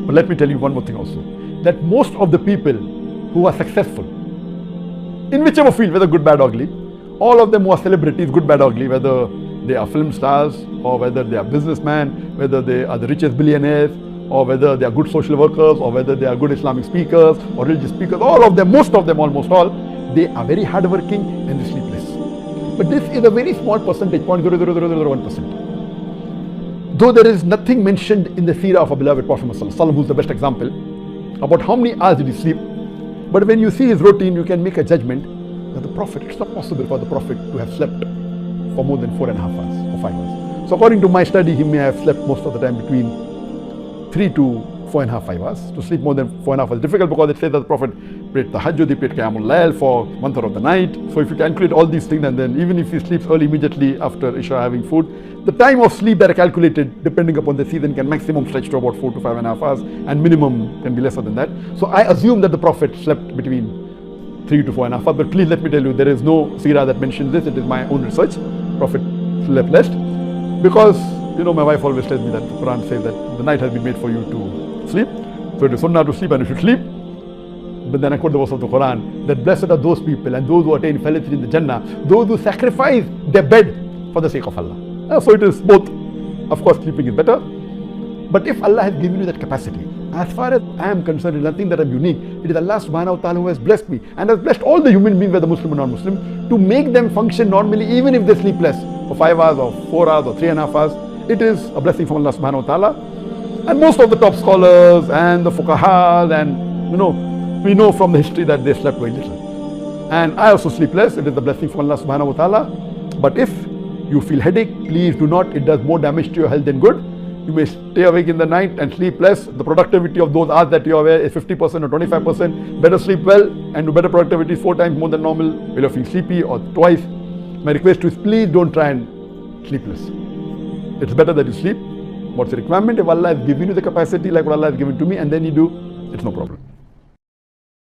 But let me tell you one more thing also, that most of the people who are successful, in whichever field, whether good, bad, or ugly, all of them who are celebrities, good, bad, or ugly, whether they are film stars, or whether they are businessmen, whether they are the richest billionaires, or whether they are good social workers, or whether they are good Islamic speakers, or religious speakers, all of them, most of them, almost all, they are very hardworking and they sleepless. But this is a very small percentage, 0.00001%. Though there is nothing mentioned in the seerah of our beloved Prophet Muhammad, who's the best example, about how many hours did he sleep. But when you see his routine, you can make a judgment that the Prophet, it's not possible for the Prophet to have slept for more than 4.5 hours or 5 hours. So according to my study, he may have slept most of the time between 3 to 4.5, 5 hours. To sleep more than 4.5 hours is difficult because it says that the Prophet prayed Tahajjud, he prayed Qiyamul Layl for 1/3 of the night. So if you calculate all these things, and then even if he sleeps early immediately after Isha having food, the time of sleep that are calculated depending upon the season can maximum stretch to about 4 to 5.5 hours, and minimum can be lesser than that. So I assume that the Prophet slept between 3 to 4.5 hours. But please let me tell you, there is no seerah that mentions this. It is my own research. Prophet slept less because, you know, my wife always tells me that the Quran says that the night has been made for you to sleep. So it is sunnah to sleep and you should sleep. But then I quote the verse of the Quran that blessed are those people and those who attain felicity in the Jannah, those who sacrifice their bed for the sake of Allah. So it is both. Of course, sleeping is better. But if Allah has given you that capacity, as far as I am concerned, it is nothing that I am unique. It is Allah subhanahu wa ta'ala who has blessed me and has blessed all the human beings, whether Muslim or non-Muslim, to make them function normally, even if they sleep less, for 5 hours or 4 hours or 3.5 hours. It is a blessing from Allah subhanahu wa ta'ala. And most of the top scholars and the fuqahas, and you know, we know from the history that they slept very little. And I also sleep less. It is a blessing from Allah subhanahu wa ta'ala. But if you feel headache, please do not. It does more damage to your health than good. You may stay awake in the night and sleep less. The productivity of those hours that you are aware is 50% or 25%. Better sleep well and do better productivity 4 times more than normal. When you feel sleepy or twice, my request to you is please don't try and sleep less. It's better that you sleep. What's the requirement? If Allah has given you the capacity like what Allah has given to me, and then you do, it's no problem.